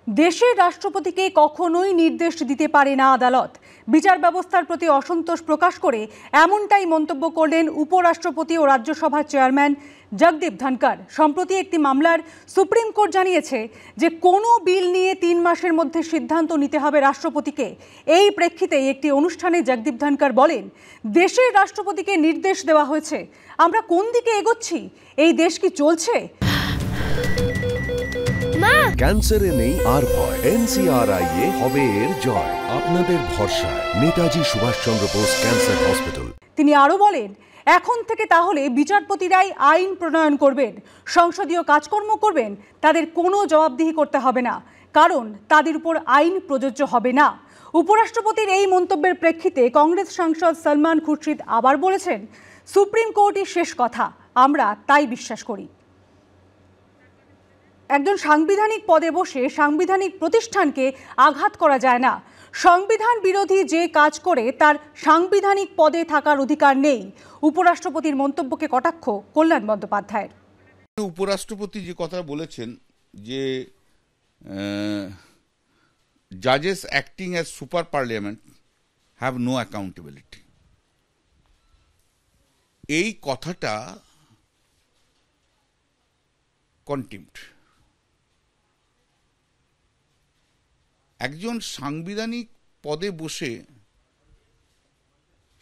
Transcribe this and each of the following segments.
দেশের রাষ্ট্রপতিকে কখনোই নির্দেশ দিতে পারে না আদালত। বিচার ব্যবস্থার প্রতি অসন্তোষ প্রকাশ করে এমনটাই মন্তব্য করলেন উপরাষ্ট্রপতি ও রাজ্যসভার চেয়ারম্যান জগদীপ ধনকর। সম্প্রতি একটি মামলার সুপ্রিম কোর্ট জানিয়েছে যে কোনো বিল নিয়ে 3 মাসের মধ্যে সিদ্ধান্ত নিতে হবে রাষ্ট্রপতিকে। এই প্রেক্ষিতে একটি অনুষ্ঠানে জগদীপ ধনকর বলেন, দেশের রাষ্ট্রপতিকে নির্দেশ দেওয়া হয়েছে। আমরা কোন দিকে এগোচ্ছি? এই দেশ কি চলছে? ক্যান্সারে নেই আর ভয়। NCRI হবে এর জয়। আপনাদের ভরসা নেতাজি সুভাষচন্দ্র বোস ক্যান্সার হসপিটাল। তিনি আরো বলেন, এখন থেকে তাহলে বিচারপতিরাই আইন প্রণয়ন করবেন, সংসদীয় কাজকর্ম করবেন, তাদের কোনো জবাবদিহি করতে হবে না, কারণ তাদের উপর আইন প্রযোজ্য হবে না। উপরাষ্ট্রপতির এই মন্তব্যের প্রেক্ষিতে কংগ্রেস সাংসদ সলমান খুরশিদ আবার বলেছেন, সুপ্রিম কোর্টই শেষ কথা, আমরা তাই বিশ্বাস করি। একজন সাংবিধানিক পদে বসে সাংবিধানিক প্রতিষ্ঠানকে আঘাত করা যায় না। সংবিধান বিরোধী যে কাজ করে তার সাংবিধানিক পদে থাকার অধিকার নেই। উপরাষ্ট্রপতির মন্তব্যকে কটাক্ষ কল্যাণ বন্দ্যোপাধ্যায়ের। উপরাষ্ট্রপতি যে কথা বলেছেন যে জাজেস acting as super parliament have no accountability, এই কথাটা কন্টেম্প্ট। একজন সাংবিধানিক পদে বসে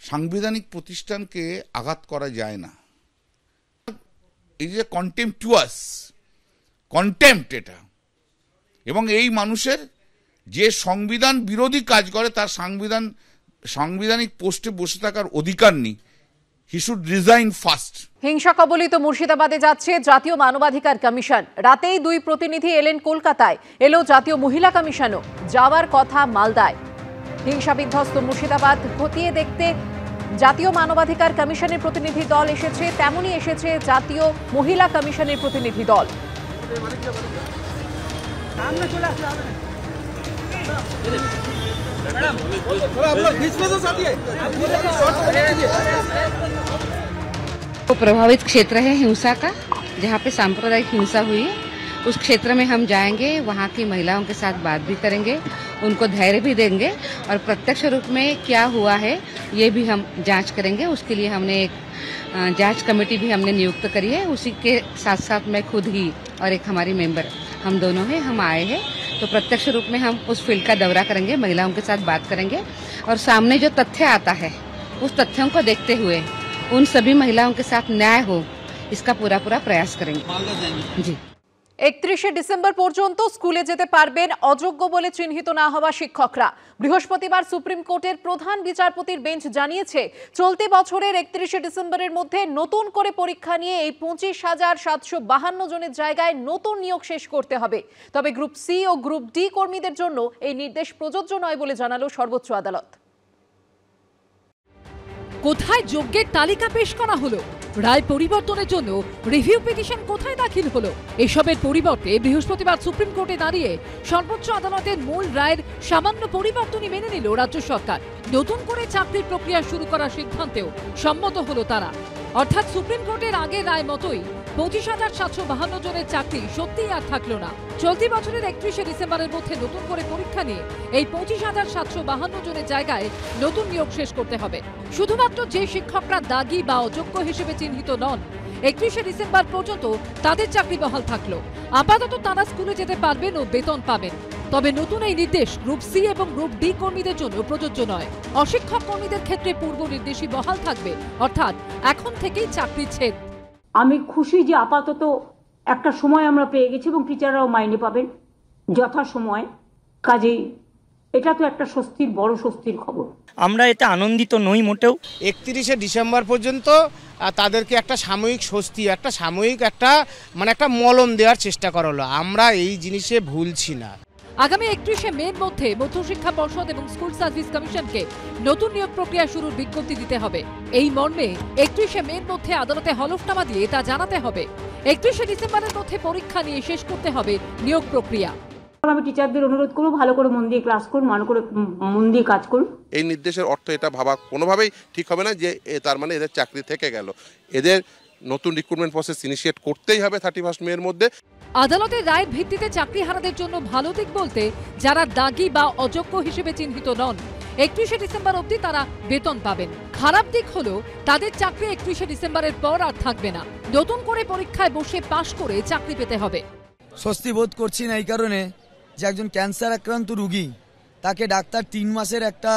সাংবিধানিক প্রতিষ্ঠানকে আঘাত করা যায় না। এই যে কন্টেম্পচুয়াস কন্টেম্প্ট এটা, এবং এই মানুষের যে সংবিধান বিরোধী কাজ করে তার সাংবিধানিক পোস্টে বসে থাকার অধিকার নেই। He should resign fast. হিংসা কবলিত মুর্শিদাবাদে যাচ্ছে জাতীয় মানবাধিকার কমিশন। রাতেই 2 প্রতিনিধি এলেন কলকাতায়, এলো জাতীয় মহিলা কমিশনও। যাওয়ার কথা মালদায়। হিংসা বিধ্বস্ত মুর্শিদাবাদ খতিয়ে দেখতে জাতীয় মানবাধিকার কমিশনের প্রতিনিধি দল এসেছে, তেমনি এসেছে জাতীয় মহিলা কমিশনের প্রতিনিধি দল। वो प्रभावित क्षेत्र है हिंसा का, जहाँ पे सांप्रदायिक हिंसा हुई है, उस क्षेत्र में हम जाएंगे, वहाँ की महिलाओं के साथ बात भी करेंगे, उनको धैर्य भी देंगे और प्रत्यक्ष रूप में क्या हुआ है ये भी हम जांच करेंगे। उसके लिए हमने एक जांच कमेटी भी हमने नियुक्त करी है। उसी के साथ साथ मैं खुद ही और एक हमारी मेंबर, हम दोनों हैं, हम आए हैं, तो प्रत्यक्ष रूप में हम उस फील्ड का दौरा करेंगे, महिलाओं के साथ बात करेंगे और सामने जो तथ्य आता है उस तथ्यों को देखते हुए उन सभी महिलाओं के साथ न्याय हो, इसका पूरा प्रयास करेंगे। जी। 31 ডিসেম্বর পর্যন্ত স্কুলে যেতে পারবেন অযোগ্য বলে চিহ্নিত না হওয়া শিক্ষকরা। বৃহস্পতিবার সুপ্রিম কোর্টের প্রধান বিচারপতির বেঞ্চ জানিয়েছে, চলতি বছরের 31 ডিসেম্বরের মধ্যে নতুন করে পরীক্ষা নিয়ে এই 25,752 জনের জায়গায় নতুন নিয়োগ শেষ করতে হবে। তবে গ্রুপ সি ও গ্রুপ ডি কর্মীদের জন্য এই নির্দেশ প্রযোজ্য নয় বলে জানালো সর্বোচ্চ আদালত। কোথায় যোগ্যের তালিকা পেশ করা হলো? রায় পরিবর্তনের জন্য রিভিউ পিটিশন কোথায় দাখিল হলো? এসবের পরিবর্তে বৃহস্পতিবার সুপ্রিম কোর্টে দাঁড়িয়ে সর্বোচ্চ আদালতের মূল রায়ের সামান্য পরিবর্তনই মেনে নিল রাজ্য সরকার। নতুন করে চাকরির প্রক্রিয়া শুরু করার সিদ্ধান্তেও সম্মত হলো তারা। অর্থাৎ সুপ্রিম কোর্টের আগের রায় মতোই 25,752 জনের চাকরি সত্যিই আর থাকলো না। চলতি বছরের 31 ডিসেম্বরের মধ্যে নতুন করে পরীক্ষা নিয়ে এই 25,752 জনের জায়গায় নতুন নিয়োগ শেষ করতে হবে। শুধুমাত্র যে শিক্ষকরা দাগি বা অযোগ্য হিসেবে চিহ্নিত নন, 31 ডিসেম্বর পর্যন্ত তাদের চাকরি বহাল থাকলো। আপাতত তারা স্কুলে যেতে পারবেন ও বেতন পাবেন। তবে নতুন এই নির্দেশ গ্রুপ সি এবং গ্রুপ ডি কর্মীদের জন্য প্রযোজ্য নয়। অশিক্ষক কর্মীদের ক্ষেত্রে পূর্ব নির্দেশই বহাল থাকবে, অর্থাৎ এখন থেকেই চাকরি ছেদ। আমি খুশি যে আপাতত একটা সময় আমরা পেয়ে গেছি এবং টিচাররাও মাইনে পাবেন যথা সময়। কাজেই এটা তো একটা স্বস্তির, বড় স্বস্তির খবর। আমরা এতে আনন্দিত নই মোটেও। 31 ডিসেম্বর পর্যন্ত তাদেরকে একটা সাময়িক স্বস্তি, একটা সাময়িক একটা মলম দেওয়ার চেষ্টা করা হলো। আমরা এই জিনিসে ভুলছি না। আগামী 31 মের মধ্যে মধ্যশিক্ষা পর্ষদ এবং স্কুল সার্ভিস কমিশনকে নতুন নিয়োগ প্রক্রিয়া শুরুর বিজ্ঞপ্তি দিতে হবে। এই মর্মে 31 মের মধ্যে আদালতে হলফনামা দিয়ে তা জানাতে হবে। 31 ডিসেম্বরের মধ্যে পরীক্ষা নিয়ে শেষ করতে হবে নিয়োগ প্রক্রিয়া। আমি টিচারদের অনুরোধ করব, ভালো করে মন দিয়ে ক্লাস করুন, মন দিয়ে কাজ করুন। এই নির্দেশের অর্থ এটা ভাবা কোনোভাবেই ঠিক হবে না যে তার মানে এদের চাকরি থেকে গেল। এদের নতুন রিক্রুটমেন্ট প্রসেস ইনিশিয়েট করতেই হবে 31 মের মধ্যে। আদালতের রায়ের ভিত্তিতে চাকরিহারাদের জন্য ভালো দিক বলতে যারা দাগী বা অযোগ্য হিসেবে চিহ্নিত নন 31শে ডিসেম্বর অবধি তারা বেতন পাবেন। খারাপ দিক হলো তাদের চাকরি 31শে ডিসেম্বরের পর আর থাকবে না, নতুন করে পরীক্ষায় বসে পাশ করে চাকরি পেতে হবে। স্বস্তি বোধ করছি না এই কারণে যে একজন ক্যান্সার আক্রান্ত রোগী, তাকে ডাক্তার 3 মাসের একটা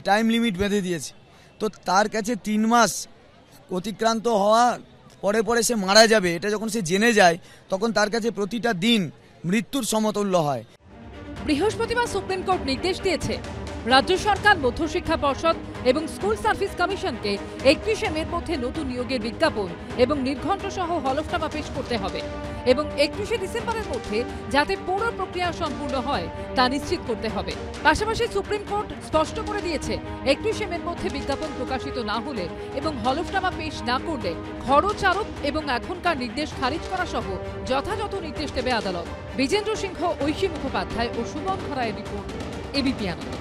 টাইম লিমিট বেঁধে দিয়েছে। তো তার কাছে 3 মাস অতিক্রান্ত হওয়া পরে পরে সে মারা যাবে, এটা যখন সে জেনে যায় তখন তার কাছে প্রতিটা দিন মৃত্যুর সমতুল্য হয়। বৃহস্পতিবার সুপ্রিম কোর্ট নির্দেশ দিয়েছে রাজ্য সরকার, মধ্যশিক্ষা পর্ষদ এবং স্কুল সার্ভিস কমিশনকে 31শে মের মধ্যে নতুন নিয়োগের বিজ্ঞাপন এবং নির্ঘণ্ট সহ হলফনামা পেশ করতে হবে এবং 31শে ডিসেম্বরের মধ্যে যাতে পুরো প্রক্রিয়া সম্পূর্ণ হয় তা নিশ্চিত করতে হবে। পাশাপাশি সুপ্রিম কোর্ট স্পষ্ট করে দিয়েছে 31শে মের মধ্যে বিজ্ঞাপন প্রকাশিত না হলে এবং হলফনামা পেশ না করলে খরচ আরোপ এবং এখনকার নির্দেশ খারিজ করা সহ যথাযথ নির্দেশ দেবে আদালত। বিজেন্দ্র সিংহ, ঐশী মুখোপাধ্যায় ও সুমন খরায়ের রিপোর্ট, এবিপি আনন্দ।